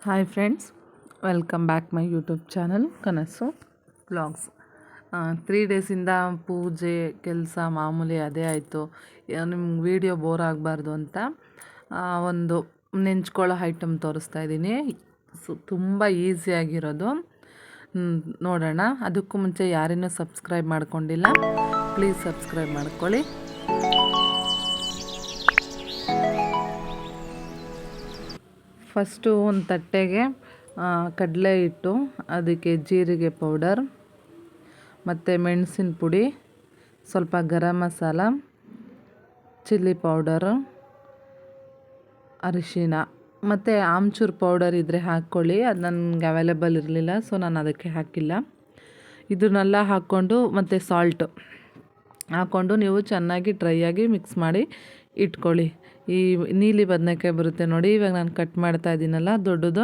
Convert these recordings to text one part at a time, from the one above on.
Hi friends, welcome back my YouTube channel ಕನಸು vlogs. 3 ಡೇಸಿಂದ ಪೂಜೆ ಕೆಲಸ ಮಾಮೂಲಿ ಅದೇ ಆಯಿತು. ನಿಮ್ಗೆ ವೀಡಿಯೋ ಬೋರ್ ಆಗಬಾರ್ದು ಅಂತ ಒಂದು ನೆಂಚ್ಕೊಳ್ಳೋ ಐಟಮ್ ತೋರಿಸ್ತಾ ಇದ್ದೀನಿ. ತುಂಬ ಈಸಿಯಾಗಿರೋದು, ನೋಡೋಣ. ಅದಕ್ಕೂ ಮುಂಚೆ ಯಾರಿನ್ನೂ ಸಬ್ಸ್ಕ್ರೈಬ್ ಮಾಡ್ಕೊಂಡಿಲ್ಲ, ಪ್ಲೀಸ್ ಸಬ್ಸ್ಕ್ರೈಬ್ ಮಾಡ್ಕೊಳ್ಳಿ. ಫಸ್ಟು ಒಂದು ತಟ್ಟೆಗೆ ಕಡಲೆ ಹಿಟ್ಟು, ಅದಕ್ಕೆ ಜೀರಿಗೆ ಪೌಡರ್ ಮತ್ತು ಮೆಣಸಿನ ಪುಡಿ, ಸ್ವಲ್ಪ ಗರಂ ಮಸಾಲ, ಚಿಲ್ಲಿ ಪೌಡರು, ಅರಿಶಿನ ಮತ್ತು ಆಮ್ಚೂರು ಪೌಡರ್ ಇದ್ದರೆ ಹಾಕ್ಕೊಳ್ಳಿ. ಅದು ನನಗೆ ಅವೈಲೇಬಲ್ ಇರಲಿಲ್ಲ, ಸೊ ನಾನು ಅದಕ್ಕೆ ಹಾಕಿಲ್ಲ. ಇದನ್ನೆಲ್ಲ ಹಾಕ್ಕೊಂಡು ಮತ್ತು ಸಾಲ್ಟು ಹಾಕ್ಕೊಂಡು ನೀವು ಚೆನ್ನಾಗಿ ಡ್ರೈಯಾಗಿ ಮಿಕ್ಸ್ ಮಾಡಿ ಇಟ್ಕೊಳ್ಳಿ. ಈ ನೀಲಿ ಬದನೆಕಾಯಿ ಬರುತ್ತೆ ನೋಡಿ, ಇವಾಗ ನಾನು ಕಟ್ ಮಾಡ್ತಾ ಇದ್ದೀನಲ್ಲ ದೊಡ್ಡದು,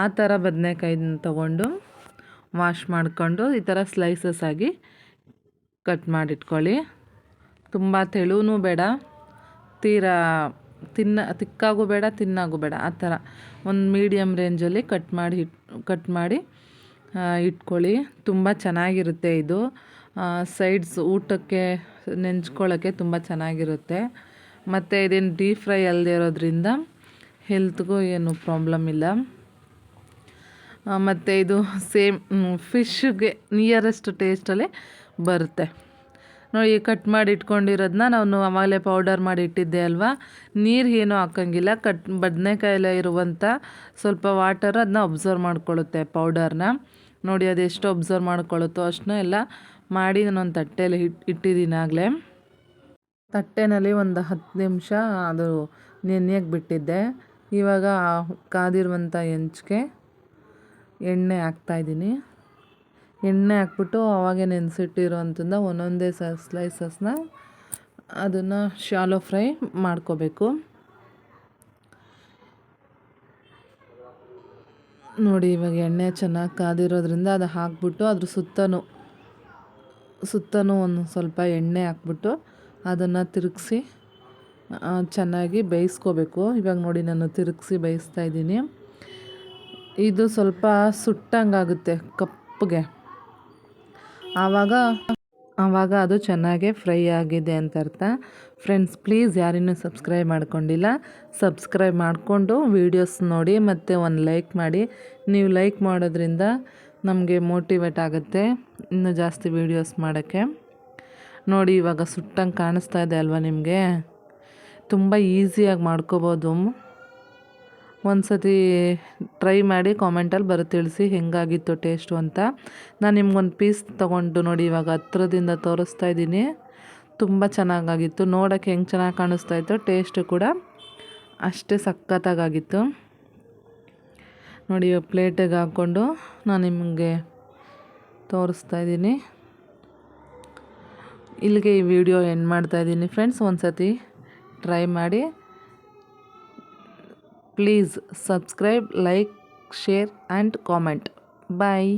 ಆ ಥರ ಬದನೆಕಾಯಿನ ತೊಗೊಂಡು ವಾಶ್ ಮಾಡಿಕೊಂಡು ಈ ಥರ ಸ್ಲೈಸಸ್ ಆಗಿ ಕಟ್ ಮಾಡಿಟ್ಕೊಳ್ಳಿ. ತುಂಬ ತೆಳುವೂ ಬೇಡ, ತೀರಾ ತಿಕ್ಕಾಗೂ ಬೇಡ, ತಿನ್ನಾಗೂ ಬೇಡ, ಆ ಥರ ಒಂದು ಮೀಡಿಯಮ್ ರೇಂಜಲ್ಲಿ ಕಟ್ ಮಾಡಿ ಇಟ್ಕೊಳ್ಳಿ. ತುಂಬ ಚೆನ್ನಾಗಿರುತ್ತೆ ಇದು. ಸೈಡ್ಸ್ ಊಟಕ್ಕೆ ನೆಂಚ್ಕೊಳ್ಳೋಕ್ಕೆ ತುಂಬ ಚೆನ್ನಾಗಿರುತ್ತೆ. ಮತ್ತು ಇದೇನು ಡೀಪ್ ಫ್ರೈ ಅಲ್ಲದೆ ಇರೋದ್ರಿಂದ ಹೆಲ್ತ್ಗೂ ಏನು ಪ್ರಾಬ್ಲಮ್ ಇಲ್ಲ. ಮತ್ತು ಇದು ಸೇಮ್ ಫಿಶ್ಗೆ ನಿಯರೆಸ್ಟ್ ಟೇಸ್ಟಲ್ಲೇ ಬರುತ್ತೆ ನೋಡಿ. ಕಟ್ ಮಾಡಿ ಇಟ್ಕೊಂಡಿರೋದನ್ನ ನಾನು ಆವಾಗಲೇ ಪೌಡರ್ ಮಾಡಿ ಇಟ್ಟಿದ್ದೆ ಅಲ್ವಾ, ನೀರು ಏನೂ ಹಾಕೋಂಗಿಲ್ಲ. ಬದನೆಕಾಯಲ್ಲೇ ಇರುವಂಥ ಸ್ವಲ್ಪ ವಾಟರ್ ಅದನ್ನ ಅಬ್ಸರ್ವ್ ಮಾಡ್ಕೊಳ್ಳುತ್ತೆ ಪೌಡರ್ನ ನೋಡಿ. ಅದೆಷ್ಟು ಅಬ್ಸರ್ವ್ ಮಾಡ್ಕೊಳ್ಳುತ್ತೋ ಅಷ್ಟನ್ನ ಎಲ್ಲ ಮಾಡಿ ನಾನೊಂದು ತಟ್ಟೆಯಲ್ಲಿ ಇಟ್ಟಿದ್ದೀನಿ ಆಗಲೇ. ತಟ್ಟೆನಲ್ಲಿ ಒಂದು 10 ನಿಮಿಷ ಅದು ನೆನೆಯಕ್ಕೆ ಬಿಟ್ಟಿದ್ದೆ. ಇವಾಗ ಕಾದಿರುವಂಥ ಹೆಂಚ್ಗೆ ಎಣ್ಣೆ ಹಾಕ್ತಾಯಿದ್ದೀನಿ. ಎಣ್ಣೆ ಹಾಕ್ಬಿಟ್ಟು ಅವಾಗೆ ನೆನೆಸಿಟ್ಟಿರೋವಂಥದ್ದು ಒಂದೊಂದೇ ಸ್ಲೈಸಸ್ನ ಅದನ್ನು ಶಾಲೋ ಫ್ರೈ ಮಾಡ್ಕೋಬೇಕು ನೋಡಿ. ಇವಾಗ ಎಣ್ಣೆ ಚೆನ್ನಾಗಿ ಕಾದಿರೋದ್ರಿಂದ ಅದು ಹಾಕ್ಬಿಟ್ಟು ಅದ್ರ ಸುತ್ತನೂ ಒಂದು ಸ್ವಲ್ಪ ಎಣ್ಣೆ ಹಾಕ್ಬಿಟ್ಟು ಅದನ್ನು ತಿರುಗಿಸಿ ಚೆನ್ನಾಗಿ ಬೇಯಿಸ್ಕೋಬೇಕು. ಇವಾಗ ನೋಡಿ ನಾನು ತಿರುಗಿಸಿ ಬೇಯಿಸ್ತಾ ಇದ್ದೀನಿ. ಇದು ಸ್ವಲ್ಪ ಸುಟ್ಟಂಗಾಗುತ್ತೆ ಕಪ್ಪಗೆ, ಆವಾಗ ಅದು ಚೆನ್ನಾಗೇ ಫ್ರೈ ಆಗಿದೆ ಅಂತ ಅರ್ಥ. ಫ್ರೆಂಡ್ಸ್, ಪ್ಲೀಸ್ ಯಾರಿನ್ನೂ ಸಬ್ಸ್ಕ್ರೈಬ್ ಮಾಡ್ಕೊಂಡಿಲ್ಲ, ಸಬ್ಸ್ಕ್ರೈಬ್ ಮಾಡಿಕೊಂಡು ವೀಡಿಯೋಸ್ ನೋಡಿ ಮತ್ತು ಒಂದು ಲೈಕ್ ಮಾಡಿ. ನೀವು ಲೈಕ್ ಮಾಡೋದ್ರಿಂದ ನಮಗೆ ಮೋಟಿವೇಟ್ ಆಗುತ್ತೆ ಇನ್ನೂ ಜಾಸ್ತಿ ವೀಡಿಯೋಸ್ ಮಾಡೋಕ್ಕೆ. ನೋಡಿ ಇವಾಗ ಸುಟ್ಟಂಗೆ ಕಾಣಿಸ್ತಾ ಇದೆ ಅಲ್ವಾ ನಿಮಗೆ. ತುಂಬ ಈಸಿಯಾಗಿ ಮಾಡ್ಕೋಬೋದು. ಒಂದು ಸತಿ ಟ್ರೈ ಮಾಡಿ ಕಾಮೆಂಟಲ್ಲಿ ತಿಳಿಸಿ ಹೆಂಗಾಗಿತ್ತು ಟೇಸ್ಟು ಅಂತ. ನಾನು ನಿಮ್ಗೊಂದು ಪೀಸ್ ತೊಗೊಂಡು ನೋಡಿ ಇವಾಗ ಹತ್ರದಿಂದ ತೋರಿಸ್ತಾ ಇದ್ದೀನಿ. ತುಂಬ ಚೆನ್ನಾಗಾಗಿತ್ತು. ನೋಡೋಕ್ಕೆ ಹೆಂಗೆ ಚೆನ್ನಾಗಿ ಕಾಣಿಸ್ತಾ ಇತ್ತು, ಟೇಸ್ಟು ಕೂಡ ಅಷ್ಟೇ ಸಖತ್ತಾಗಿತ್ತು ನೋಡಿ. ಇವಾಗ ಪ್ಲೇಟಿಗೆ ಹಾಕ್ಕೊಂಡು ನಾನು ನಿಮಗೆ ತೋರಿಸ್ತಾ ಇದ್ದೀನಿ. ಇಲ್ಲಿಗೆ ಈ ವಿಡಿಯೋ ಎಂಡ್ ಮಾಡ್ತಾಯಿದ್ದೀನಿ ಫ್ರೆಂಡ್ಸ್. ಒಂದು ಸತಿ ಟ್ರೈ ಮಾಡಿ. Please subscribe, like, share and comment. Bye.